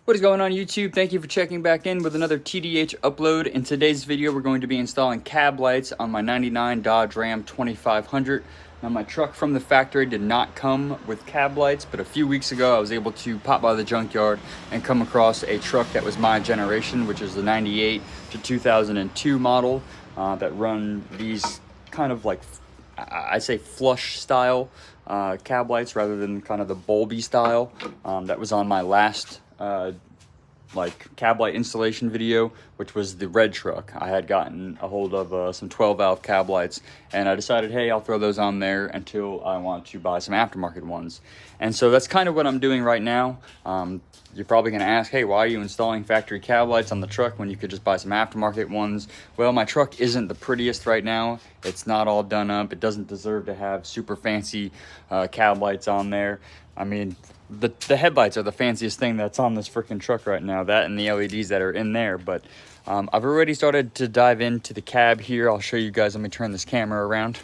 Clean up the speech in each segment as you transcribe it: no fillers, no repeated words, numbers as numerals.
What is going on YouTube? Thank you for checking back in with another TDH upload. In today's video, we're going to be installing cab lights on my 99 Dodge Ram 2500. Now my truck from the factory did not come with cab lights, but a few weeks ago I was able to pop by the junkyard and come across a truck that was my generation, which is the 98 to 2002 model that run these kind of like, I say flush style cab lights rather than kind of the bulby style that was on my last like cab light installation video, which was the red truck. I had gotten a hold of some 12 valve cab lights, and I decided, hey, I'll throw those on there until I want to buy some aftermarket ones. And so that's kind of what I'm doing right now. You're probably going to ask, hey, why are you installing factory cab lights on the truck when you could just buy some aftermarket ones? Well, my truck isn't the prettiest right now. It's not all done up. It doesn't deserve to have super fancy cab lights on there. I mean, the headlights are the fanciest thing that's on this freaking truck right now, that and the LEDs that are in there. But I've already started to dive into the cab here. I'll show you guys. Let me turn this camera around.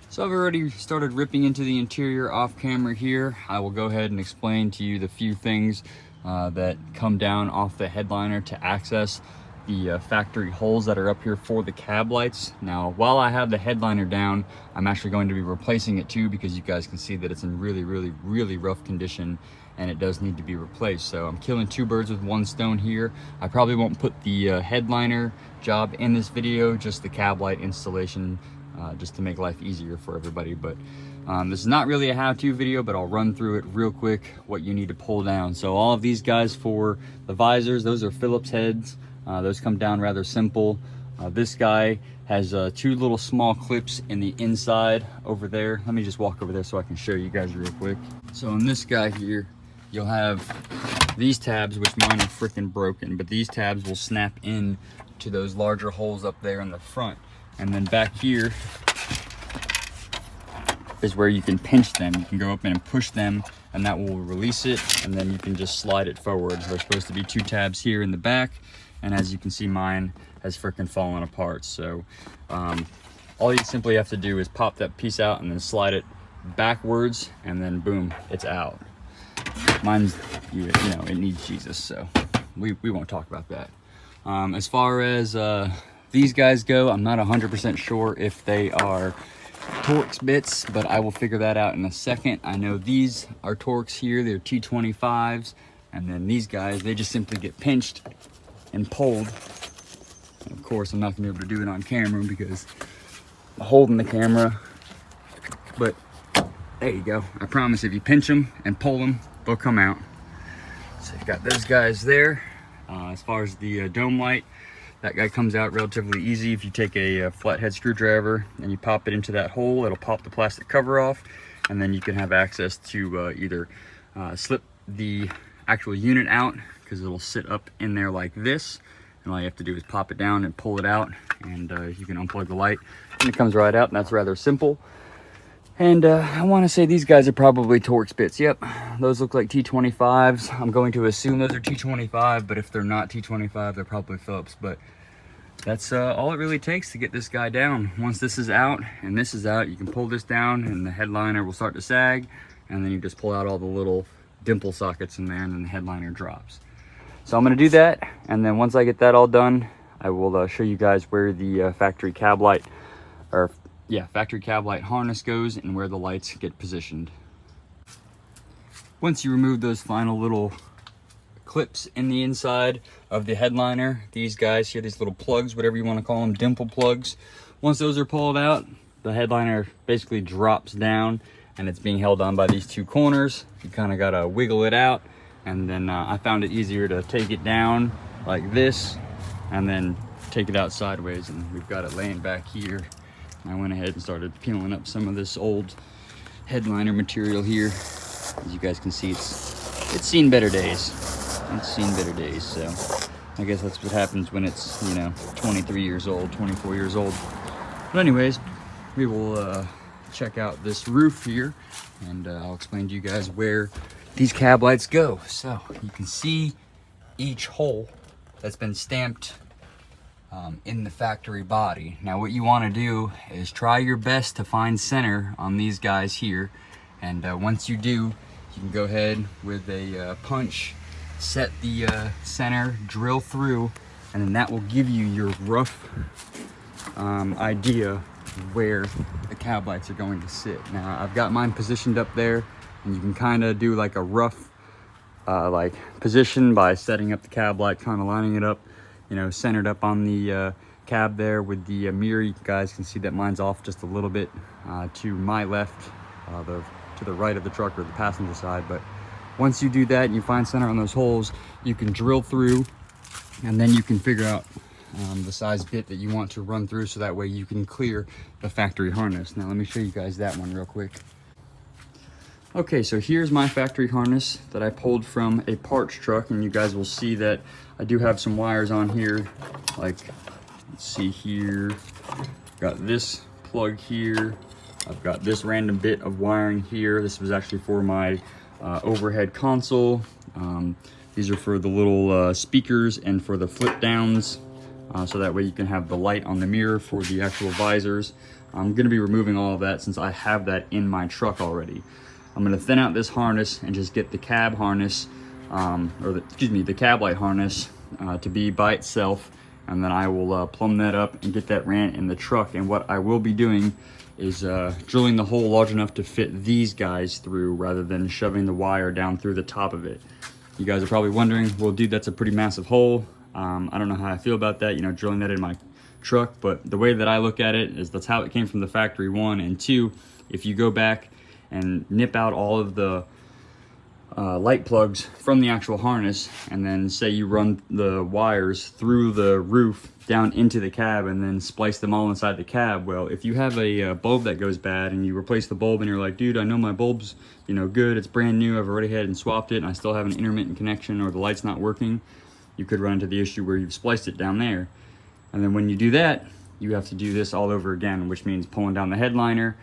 So I've already started ripping into the interior off camera here. I will go ahead and explain to you the few things that come down off the headliner to access the factory holes that are up here for the cab lights. Now, while I have the headliner down, I'm actually going to be replacing it too, because you guys can see that it's in really rough condition and it does need to be replaced. So I'm killing two birds with one stone here. I probably won't put the headliner job in this video, just the cab light installation, just to make life easier for everybody. But this is not really a how-to video, but I'll run through it real quick, what you need to pull down. So all of these guys for the visors, those are Phillips heads. Those come down rather simple. This guy has two little small clips in the inside over there. Let me just walk over there so I can show you guys real quick. So on this guy here, you'll have these tabs, which mine are freaking broken, but these tabs will snap in to those larger holes up there in the front. And then back here is where you can pinch them. You can go up in and push them, and that will release it, and then you can just slide it forward. There's supposed to be two tabs here in the back, and as you can see, mine has freaking fallen apart. So all you simply have to do is pop that piece out and then slide it backwards, and then boom, it's out. Mine's, you know, it needs Jesus, so we won't talk about that. As far as these guys go, I'm not 100% sure if they are Torx bits, but I will figure that out in a second. I know these are Torx here, they're T25s, and then these guys, they just simply get pinched and pulled. And of course, I'm not gonna be able to do it on camera because I'm holding the camera, but there you go. I promise if you pinch them and pull them, they'll come out. So you've got those guys there. As far as the dome light, that guy comes out relatively easy. If you take a flathead screwdriver and you pop it into that hole, it'll pop the plastic cover off, and then you can have access to either slip the actual unit out, because it'll sit up in there like this, and all you have to do is pop it down and pull it out, and you can unplug the light and it comes right out, and that's rather simple. And I want to say these guys are probably Torx bits. Yep, those look like T25s. I'm going to assume those are T25, but if they're not T25, they're probably Phillips. But that's all it really takes to get this guy down. Once this is out and this is out, you can pull this down and the headliner will start to sag, and then you just pull out all the little dimple sockets in there, and then the headliner drops. So I'm going to do that, and then once I get that all done, I will show you guys where the factory cab light harness goes and where the lights get positioned. Once you remove those final little clips in the inside of the headliner, these guys here, these little plugs, whatever you want to call them, dimple plugs, once those are pulled out, the headliner basically drops down, and it's being held on by these two corners. You kind of got to wiggle it out, and then I found it easier to take it down like this and then take it out sideways, and we've got it laying back here. I went ahead and started peeling up some of this old headliner material here. As you guys can see, it's seen better days. It's seen better days, so I guess that's what happens when it's, you know, 23 years old, 24 years old. But anyways, we will check out this roof here, and I'll explain to you guys where these cab lights go. So you can see each hole that's been stamped in the factory body. Now what you want to do is try your best to find center on these guys here, and once you do, you can go ahead with a punch set the center, drill through, and then that will give you your rough idea where the cab lights are going to sit. Now I've got mine positioned up there, and you can kind of do like a rough like position by setting up the cab light, kind of lining it up, you know, centered up on the cab there with the mirror. You guys can see that mine's off just a little bit to my left, to the right of the truck or the passenger side. But once you do that and you find center on those holes, you can drill through, and then you can figure out the size bit that you want to run through, so that way you can clear the factory harness. Now let me show you guys that one real quick. Okay, so here's my factory harness that I pulled from a parts truck, and you guys will see that I do have some wires on here. Like, let's see here, got this plug here, I've got this random bit of wiring here. This was actually for my overhead console. These are for the little speakers and for the flip downs, so that way you can have the light on the mirror for the actual visors. I'm gonna be removing all of that since I have that in my truck already. I'm gonna thin out this harness and just get the cab harness, the cab light harness to be by itself, and then I will plumb that up and get that ran in the truck. And what I will be doing is drilling the hole large enough to fit these guys through, rather than shoving the wire down through the top of it. You guys are probably wondering, well dude, that's a pretty massive hole. I don't know how I feel about that, you know, drilling that in my truck, but the way that I look at it is that's how it came from the factory, one. And two, if you go back and nip out all of the light plugs from the actual harness, and then say you run the wires through the roof down into the cab and then splice them all inside the cab. Well, if you have a bulb that goes bad and you replace the bulb and you're like, dude, I know my bulb's, you know, good, it's brand new, I've already had and swapped it, and I still have an intermittent connection, or the light's not working, you could run into the issue where you've spliced it down there. And then when you do that, you have to do this all over again, which means pulling down the headliner,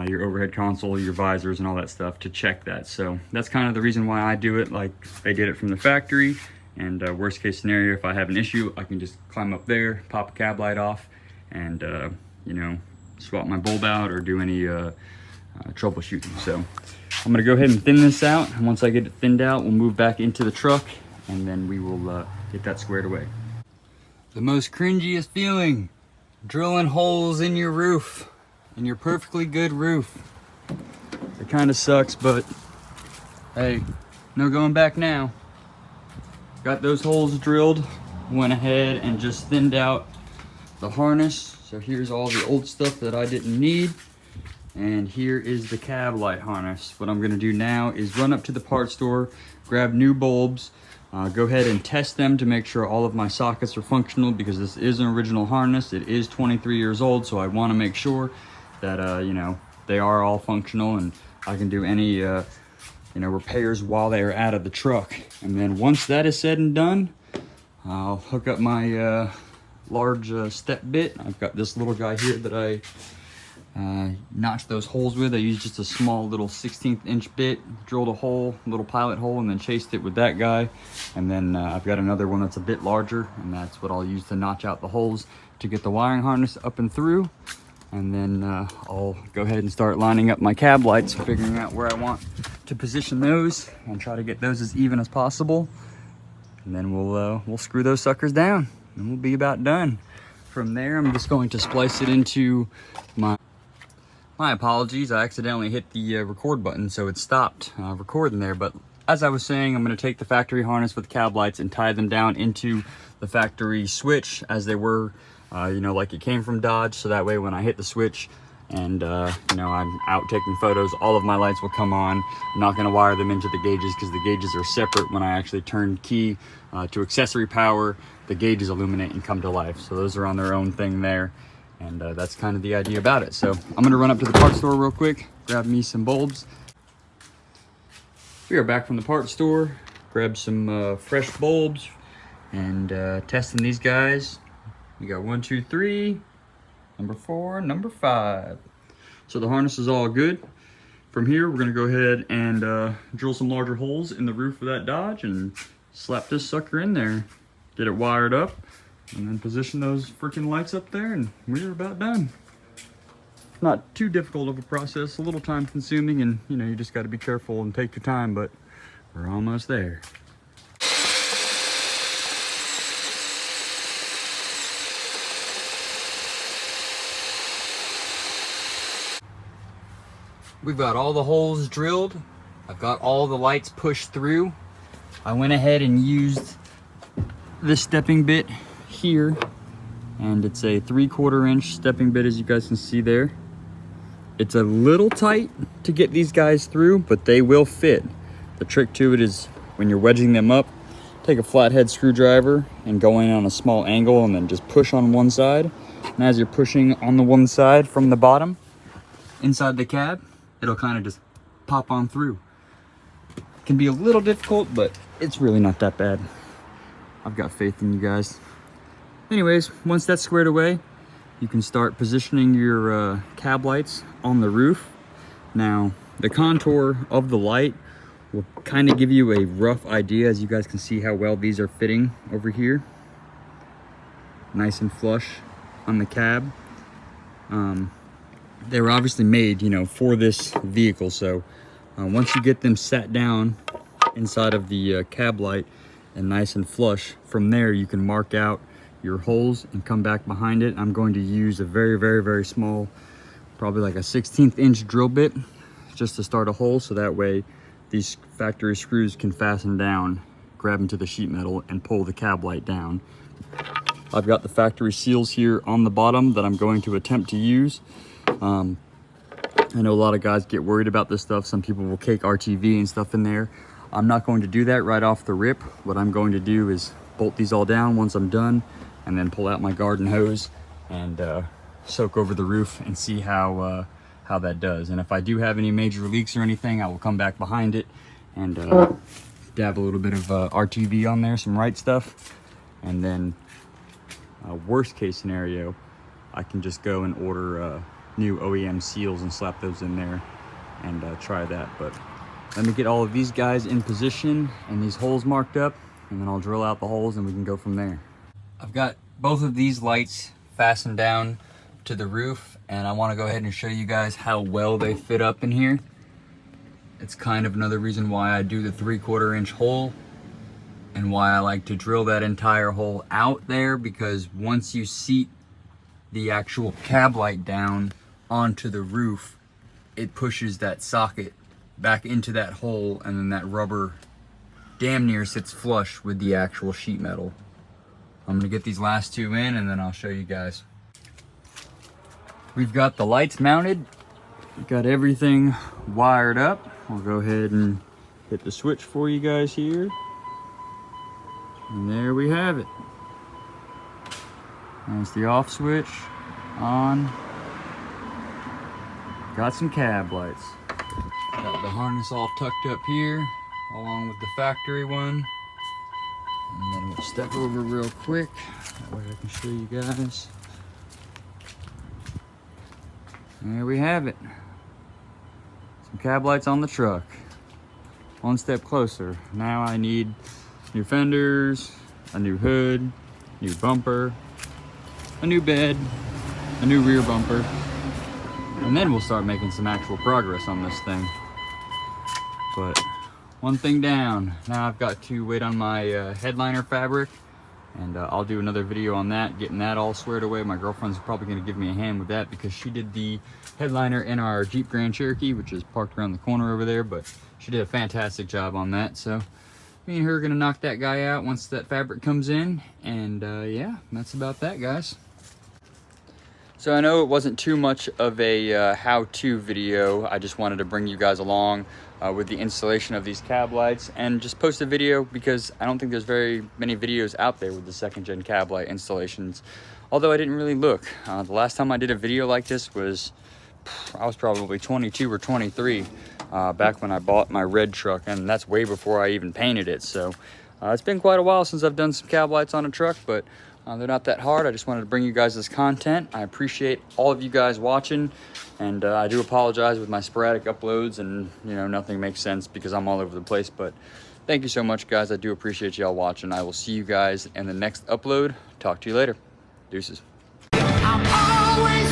your overhead console, your visors, and all that stuff to check that. So that's kind of the reason why I do it like they did it from the factory. And worst case scenario, if I have an issue, I can just climb up there, pop a cab light off, and you know, swap my bulb out or do any troubleshooting. So I'm gonna go ahead and thin this out, and once I get it thinned out, we'll move back into the truck, and then we will get that squared away. The most cringiest feeling, drilling holes in your roof, in your perfectly good roof. It kind of sucks, but hey, no going back now. Got those holes drilled, went ahead and just thinned out the harness. So here's all the old stuff that I didn't need, and here is the cab light harness. What I'm gonna do now is run up to the parts store, grab new bulbs, go ahead and test them to make sure all of my sockets are functional, because this is an original harness. It is 23 years old, so I want to make sure that you know, they are all functional, and I can do any you know, repairs while they are out of the truck. And then once that is said and done, I'll hook up my large step bit. I've got this little guy here that I notched those holes with. I used just a small little 1/16 inch bit, drilled a hole, little pilot hole, and then chased it with that guy. And then I've got another one that's a bit larger, and that's what I'll use to notch out the holes to get the wiring harness up and through. And then I'll go ahead and start lining up my cab lights, figuring out where I want to position those, and try to get those as even as possible. And then we'll screw those suckers down, and we'll be about done. From there, I'm just going to splice it into my apologies, I accidentally hit the record button, so it stopped recording there. But as I was saying, I'm going to take the factory harness with cab lights and tie them down into the factory switch as they were, you know, like it came from Dodge. So that way when I hit the switch and you know, I'm out taking photos, all of my lights will come on. I'm not going to wire them into the gauges, because the gauges are separate. When I actually turn key to accessory power, the gauges illuminate and come to life. So those are on their own thing there. And that's kind of the idea about it. So I'm gonna run up to the parts store real quick, grab me some bulbs. We are back from the parts store, grab some fresh bulbs, and testing these guys. We got 1, 2, 3, number 4, number 5. So the harness is all good. From here, we're gonna go ahead and drill some larger holes in the roof of that Dodge and slap this sucker in there, get it wired up, and then position those freaking lights up there, and we're about done. Not too difficult of a process, a little time consuming, and you know, you just got to be careful and take your time, but we're almost there. We've got all the holes drilled. I've got all the lights pushed through. I went ahead and used this stepping bit here, and it's a 3/4 inch stepping bit, as you guys can see there. It's a little tight to get these guys through, but they will fit. The trick to it is when you're wedging them up, take a flathead screwdriver and go in on a small angle and then just push on one side. And as you're pushing on the one side from the bottom inside the cab, it'll kind of just pop on through. It can be a little difficult, but it's really not that bad. I've got faith in you guys. Anyways, once that's squared away, you can start positioning your cab lights on the roof. Now, the contour of the light will kind of give you a rough idea, as you guys can see how well these are fitting over here. Nice and flush on the cab. They were obviously made, you know, for this vehicle. So once you get them sat down inside of the cab light and nice and flush, from there you can mark out your holes and come back behind it. I'm going to use a very, very, very small, probably like a 1/16 inch drill bit, just to start a hole, so that way these factory screws can fasten down, grab into the sheet metal and pull the cab light down. I've got the factory seals here on the bottom that I'm going to attempt to use. I know a lot of guys get worried about this stuff. Some people will cake RTV and stuff in there. I'm not going to do that right off the rip. What I'm going to do is bolt these all down once I'm done, and then pull out my garden hose and soak over the roof and see how that does. And if I do have any major leaks or anything, I will come back behind it and dab a little bit of RTV on there, some right stuff. And then worst case scenario, I can just go and order new OEM seals and slap those in there and try that. But let me get all of these guys in position and these holes marked up, and then I'll drill out the holes and we can go from there. I've got both of these lights fastened down to the roof, and I want to go ahead and show you guys how well they fit up in here. It's kind of another reason why I do the 3/4 inch hole and why I like to drill that entire hole out there, because once you seat the actual cab light down onto the roof, it pushes that socket back into that hole, and then that rubber damn near sits flush with the actual sheet metal. I'm gonna get these last two in and then I'll show you guys. We've got the lights mounted, we've got everything wired up. I'll go ahead and hit the switch for you guys here. And there we have it. There's the off switch, on. Got some cab lights. Got the harness all tucked up here, along with the factory one. And then we'll step over real quick, that way I can show you guys. There we have it. Some cab lights on the truck. One step closer. Now I need new fenders, a new hood, new bumper, a new bed, a new rear bumper, and then we'll start making some actual progress on this thing. But one thing down. Now I've got to wait on my headliner fabric, and I'll do another video on that, getting that all squared away. My girlfriend's probably going to give me a hand with that, because she did the headliner in our Jeep Grand Cherokee, which is parked around the corner over there, but she did a fantastic job on that. So me and her are going to knock that guy out once that fabric comes in, and yeah, that's about that, guys. So I know it wasn't too much of a how-to video. I just wanted to bring you guys along with the installation of these cab lights and just post a video, because I don't think there's very many videos out there with the second gen cab light installations, although I didn't really look. The last time I did a video like this was, I was probably 22 or 23 back when I bought my red truck, and that's way before I even painted it. So it's been quite a while since I've done some cab lights on a truck, but they're not that hard. I just wanted to bring you guys this content. I appreciate all of you guys watching, and I do apologize with my sporadic uploads, and you know, nothing makes sense because I'm all over the place. But thank you so much, guys. I do appreciate y'all watching. I will see you guys in the next upload. Talk to you later. Deuces. I'm always